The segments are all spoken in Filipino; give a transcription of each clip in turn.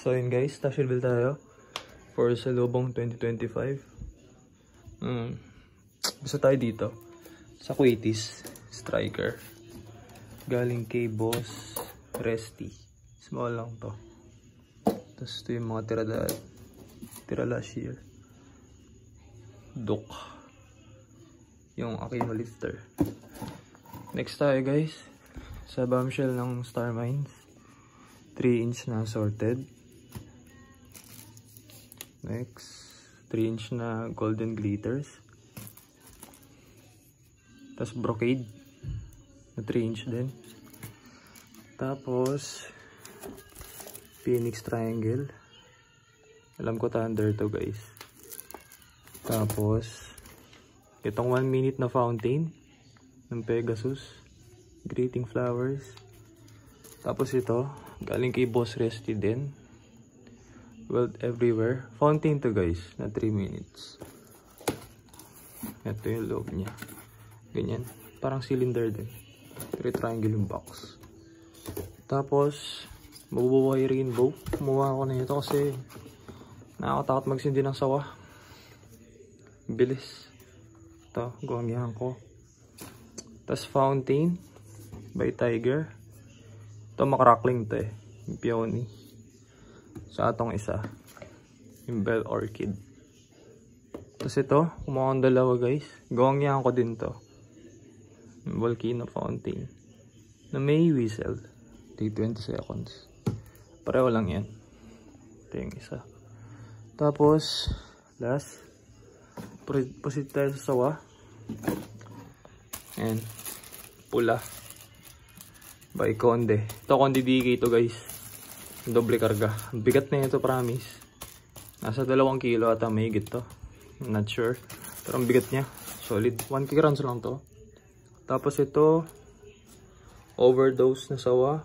So yun guys, Tashiel Bill tayo for Salubong 2025. Gusto tayo dito sa Quaties Striker. Galing kay Boss Resty. Small lang to. Tapos ito yung mga tira last year. Duck. Yung Akino lifter. Next tayo guys sa bombshell ng Star Mines. 3-inch na sorted. Next 3-inch na golden glitters. Tapos brocade na 3-inch din. Tapos Phoenix triangle. Alam ko thunder to guys. Tapos itong 1 minute na fountain ng Pegasus. Greeting flowers. Tapos ito, galing kay Boss Resty din. World Everywhere. Fountain to guys, na 3 minutes. Ito yung loob niya. Ganyan. Parang cylinder din. 3 triangle yung box. Tapos, mabubuhay rainbow. Kumuha ako na ito kasi nakakatakot magsindi ng sawa. Bilis. Ito, gawangyahan ko. Tapos fountain by Tiger. Ito makarackling to eh. Yung peony. Sa atong isa. Yung Bell Orchid. Tapos ito, kumuha akong dalawa guys. Gawangyahan ko din to. Yung Volcano Fountain. Na may whistle. Take 20 seconds. Pareho lang yan. Ito yung isa. Tapos, last. Proceed tayo sa sawa. And pula by Conde. Ito Conde DK ito guys. Doble karga. Bigat na ito promise. Nasa 2 kilo ata may higit to. Not sure. Pero ang bigat niya. Solid. 1 kilograms lang to. Tapos ito overdose na sawa.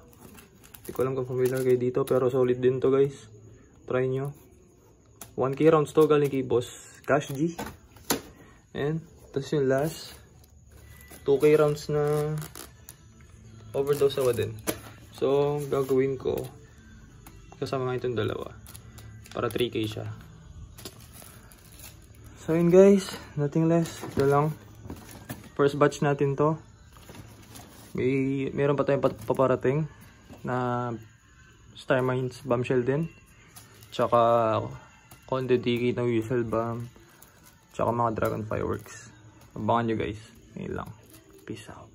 Hindi ko alam kung familiar kayo dito. Pero solid din to guys. Try nyo. 1 kilograms to galing kay Boss Cash G. And tapos yung last 2K rounds na overdose sawa din. So, gagawin ko kasama nga itong dalawa para 3K siya. So, yun guys. Nothing less. Ito lang. First batch natin to. Meron pa tayong paparating na Star Mines bombshell din. Tsaka Conde DK na whistle bomb. Tsaka mga dragon fireworks. Abangan nyo guys. Ngayon lang. Peace out.